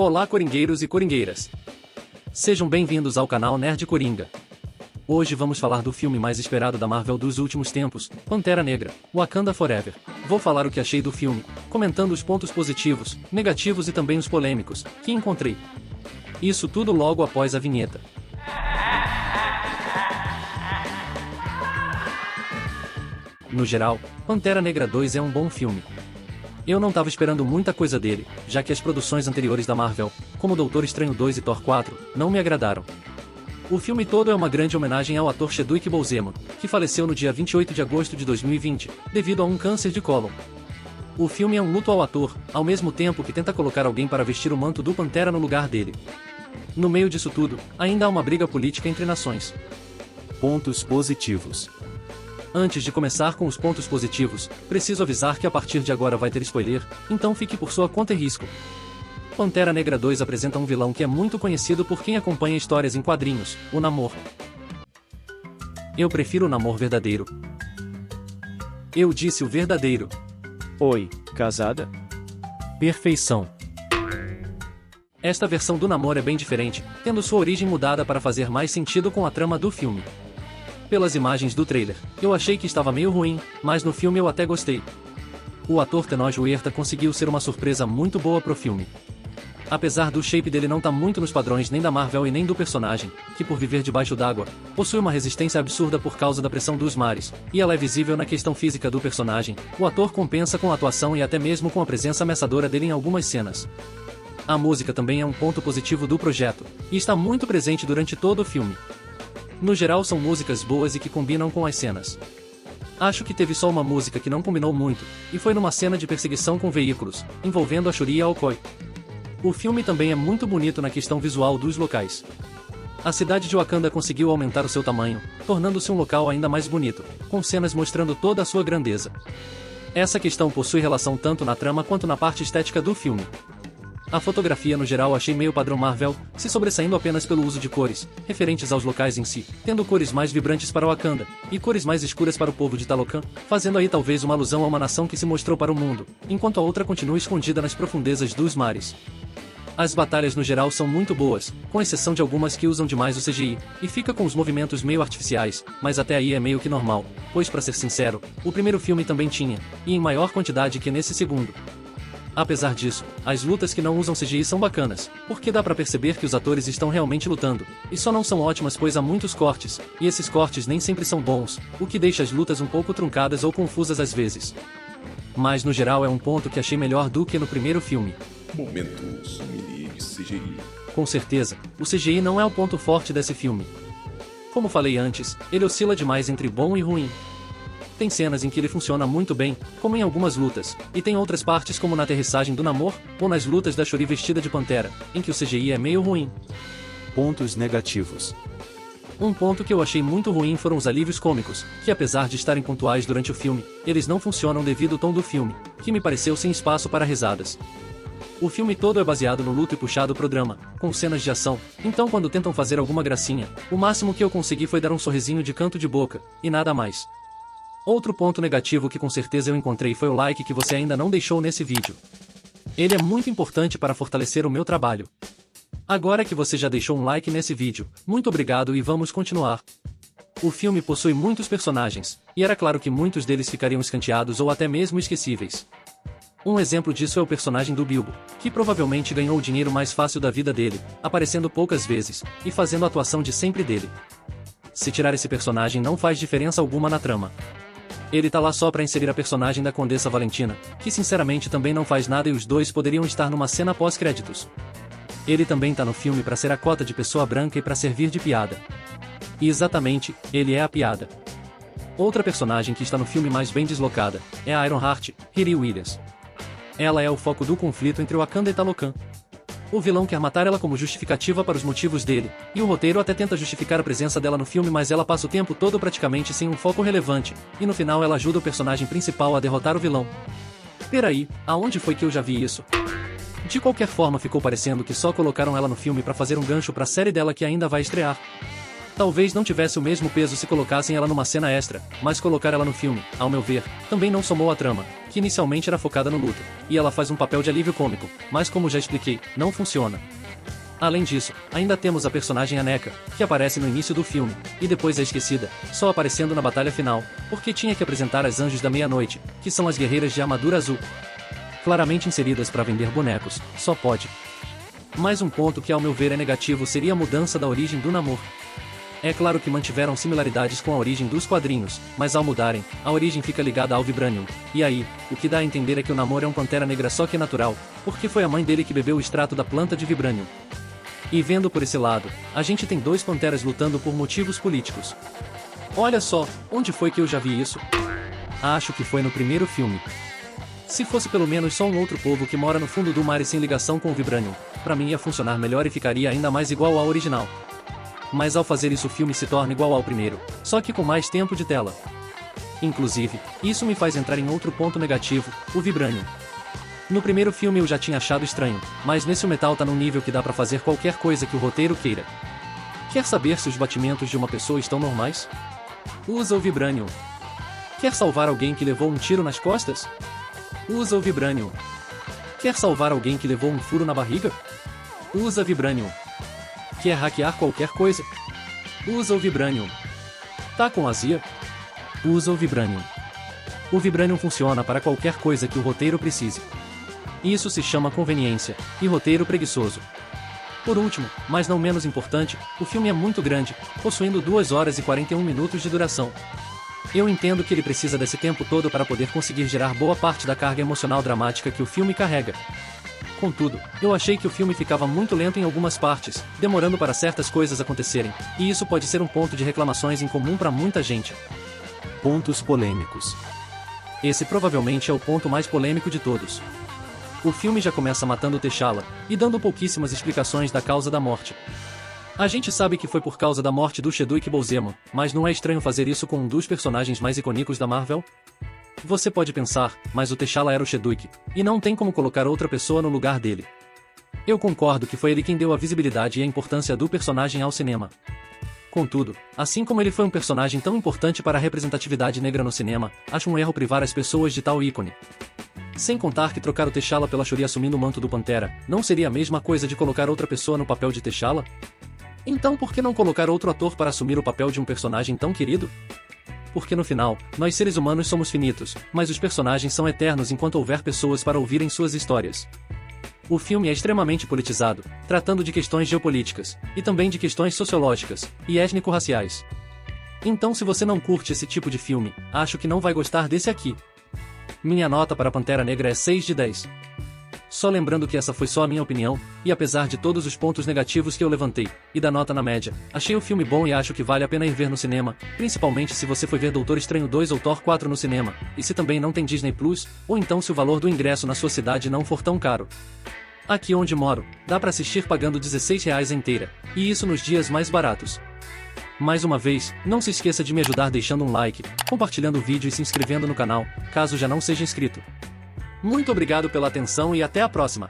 Olá, coringueiros e coringueiras! Sejam bem-vindos ao canal Nerd Coringa. Hoje vamos falar do filme mais esperado da Marvel dos últimos tempos, Pantera Negra, Wakanda Forever. Vou falar o que achei do filme, comentando os pontos positivos, negativos e também os polêmicos, que encontrei. Isso tudo logo após a vinheta. No geral, Pantera Negra 2 é um bom filme. Eu não tava esperando muita coisa dele, já que as produções anteriores da Marvel, como Doutor Estranho 2 e Thor 4, não me agradaram. O filme todo é uma grande homenagem ao ator Chadwick Boseman, que faleceu no dia 28 de agosto de 2020, devido a um câncer de cólon. O filme é um luto ao ator, ao mesmo tempo que tenta colocar alguém para vestir o manto do Pantera no lugar dele. No meio disso tudo, ainda há uma briga política entre nações. Pontos positivos. Antes de começar com os pontos positivos, preciso avisar que a partir de agora vai ter spoiler, então fique por sua conta e risco. Pantera Negra 2 apresenta um vilão que é muito conhecido por quem acompanha histórias em quadrinhos, o Namor. Eu prefiro o Namor verdadeiro. Eu disse o verdadeiro. Oi, casada? Perfeição. Esta versão do Namor é bem diferente, tendo sua origem mudada para fazer mais sentido com a trama do filme. Pelas imagens do trailer, eu achei que estava meio ruim, mas no filme eu até gostei. O ator Tenoch Huerta conseguiu ser uma surpresa muito boa pro filme. Apesar do shape dele não tá muito nos padrões nem da Marvel e nem do personagem, que por viver debaixo d'água, possui uma resistência absurda por causa da pressão dos mares, e ela é visível na questão física do personagem, o ator compensa com a atuação e até mesmo com a presença ameaçadora dele em algumas cenas. A música também é um ponto positivo do projeto, e está muito presente durante todo o filme. No geral são músicas boas e que combinam com as cenas. Acho que teve só uma música que não combinou muito, e foi numa cena de perseguição com veículos, envolvendo a Shuri e a Okoye. O filme também é muito bonito na questão visual dos locais. A cidade de Wakanda conseguiu aumentar o seu tamanho, tornando-se um local ainda mais bonito, com cenas mostrando toda a sua grandeza. Essa questão possui relação tanto na trama quanto na parte estética do filme. A fotografia no geral achei meio padrão Marvel, se sobressaindo apenas pelo uso de cores, referentes aos locais em si, tendo cores mais vibrantes para Wakanda, e cores mais escuras para o povo de Talocan, fazendo aí talvez uma alusão a uma nação que se mostrou para o mundo, enquanto a outra continua escondida nas profundezas dos mares. As batalhas no geral são muito boas, com exceção de algumas que usam demais o CGI, e fica com os movimentos meio artificiais, mas até aí é meio que normal, pois pra ser sincero, o primeiro filme também tinha, e em maior quantidade que nesse segundo. Apesar disso, as lutas que não usam CGI são bacanas, porque dá pra perceber que os atores estão realmente lutando, e só não são ótimas pois há muitos cortes, e esses cortes nem sempre são bons, o que deixa as lutas um pouco truncadas ou confusas às vezes. Mas no geral é um ponto que achei melhor do que no primeiro filme. Momentos mini de CGI. Com certeza, o CGI não é o ponto forte desse filme. Como falei antes, ele oscila demais entre bom e ruim. Tem cenas em que ele funciona muito bem, como em algumas lutas, e tem outras partes como na aterrissagem do Namor, ou nas lutas da Shuri vestida de Pantera, em que o CGI é meio ruim. Pontos negativos. Um ponto que eu achei muito ruim foram os alívios cômicos, que apesar de estarem pontuais durante o filme, eles não funcionam devido ao tom do filme, que me pareceu sem espaço para risadas. O filme todo é baseado no luto e puxado pro drama, com cenas de ação, então quando tentam fazer alguma gracinha, o máximo que eu consegui foi dar um sorrisinho de canto de boca, e nada mais. Outro ponto negativo que com certeza eu encontrei foi o like que você ainda não deixou nesse vídeo. Ele é muito importante para fortalecer o meu trabalho. Agora que você já deixou um like nesse vídeo, muito obrigado e vamos continuar. O filme possui muitos personagens, e era claro que muitos deles ficariam escanteados ou até mesmo esquecíveis. Um exemplo disso é o personagem do Bilbo, que provavelmente ganhou o dinheiro mais fácil da vida dele, aparecendo poucas vezes, e fazendo a atuação de sempre dele. Se tirar esse personagem não faz diferença alguma na trama. Ele tá lá só pra inserir a personagem da Condessa Valentina, que sinceramente também não faz nada e os dois poderiam estar numa cena pós-créditos. Ele também tá no filme pra ser a cota de pessoa branca e pra servir de piada. E exatamente, ele é a piada. Outra personagem que está no filme mais bem deslocada, é a Ironheart, Riri Williams. Ela é o foco do conflito entre Wakanda e Talocan. O vilão quer matar ela como justificativa para os motivos dele, e o roteiro até tenta justificar a presença dela no filme mas ela passa o tempo todo praticamente sem um foco relevante, e no final ela ajuda o personagem principal a derrotar o vilão. Peraí, aonde foi que eu já vi isso? De qualquer forma ficou parecendo que só colocaram ela no filme pra fazer um gancho pra série dela que ainda vai estrear. Talvez não tivesse o mesmo peso se colocassem ela numa cena extra, mas colocar ela no filme, ao meu ver, também não somou a trama, que inicialmente era focada no luto, e ela faz um papel de alívio cômico, mas como já expliquei, não funciona. Além disso, ainda temos a personagem Aneka, que aparece no início do filme, e depois é esquecida, só aparecendo na batalha final, porque tinha que apresentar as Anjos da Meia-Noite, que são as guerreiras de armadura azul. Claramente inseridas para vender bonecos, só pode. Mais um ponto que ao meu ver é negativo seria a mudança da origem do Namor. É claro que mantiveram similaridades com a origem dos quadrinhos, mas ao mudarem, a origem fica ligada ao Vibranium, e aí, o que dá a entender é que o Namor é um Pantera Negra só que é natural, porque foi a mãe dele que bebeu o extrato da planta de Vibranium. E vendo por esse lado, a gente tem dois Panteras lutando por motivos políticos. Olha só, onde foi que eu já vi isso? Acho que foi no primeiro filme. Se fosse pelo menos só um outro povo que mora no fundo do mar e sem ligação com o Vibranium, pra mim ia funcionar melhor e ficaria ainda mais igual ao original. Mas ao fazer isso o filme se torna igual ao primeiro, só que com mais tempo de tela. Inclusive, isso me faz entrar em outro ponto negativo, o Vibranium. No primeiro filme eu já tinha achado estranho, mas nesse o metal tá num nível que dá pra fazer qualquer coisa que o roteiro queira. Quer saber se os batimentos de uma pessoa estão normais? Usa o Vibranium. Quer salvar alguém que levou um tiro nas costas? Usa o Vibranium. Quer salvar alguém que levou um furo na barriga? Usa Vibranium. Quer hackear qualquer coisa? Usa o Vibranium. Tá com azia? Usa o Vibranium. O Vibranium funciona para qualquer coisa que o roteiro precise. Isso se chama conveniência, e roteiro preguiçoso. Por último, mas não menos importante, o filme é muito grande, possuindo 2 horas e 41 minutos de duração. Eu entendo que ele precisa desse tempo todo para poder conseguir gerar boa parte da carga emocional dramática que o filme carrega. Contudo, eu achei que o filme ficava muito lento em algumas partes, demorando para certas coisas acontecerem, e isso pode ser um ponto de reclamações em comum para muita gente. Pontos polêmicos. Esse provavelmente é o ponto mais polêmico de todos. O filme já começa matando T'Challa, e dando pouquíssimas explicações da causa da morte. A gente sabe que foi por causa da morte do Chadwick Boseman, mas não é estranho fazer isso com um dos personagens mais icônicos da Marvel? Você pode pensar, mas o T'Challa era o Chadwick, e não tem como colocar outra pessoa no lugar dele. Eu concordo que foi ele quem deu a visibilidade e a importância do personagem ao cinema. Contudo, assim como ele foi um personagem tão importante para a representatividade negra no cinema, acho um erro privar as pessoas de tal ícone. Sem contar que trocar o T'Challa pela Shuri assumindo o manto do Pantera, não seria a mesma coisa de colocar outra pessoa no papel de T'Challa? Então por que não colocar outro ator para assumir o papel de um personagem tão querido? Porque no final, nós seres humanos somos finitos, mas os personagens são eternos enquanto houver pessoas para ouvirem suas histórias. O filme é extremamente politizado, tratando de questões geopolíticas, e também de questões sociológicas, e étnico-raciais. Então se você não curte esse tipo de filme, acho que não vai gostar desse aqui. Minha nota para Pantera Negra é 6 de 10. Só lembrando que essa foi só a minha opinião, e apesar de todos os pontos negativos que eu levantei, e da nota na média, achei o filme bom e acho que vale a pena ir ver no cinema, principalmente se você foi ver Doutor Estranho 2 ou Thor 4 no cinema, e se também não tem Disney Plus, ou então se o valor do ingresso na sua cidade não for tão caro. Aqui onde moro, dá para assistir pagando R$16 a inteira, e isso nos dias mais baratos. Mais uma vez, não se esqueça de me ajudar deixando um like, compartilhando o vídeo e se inscrevendo no canal, caso já não seja inscrito. Muito obrigado pela atenção e até a próxima!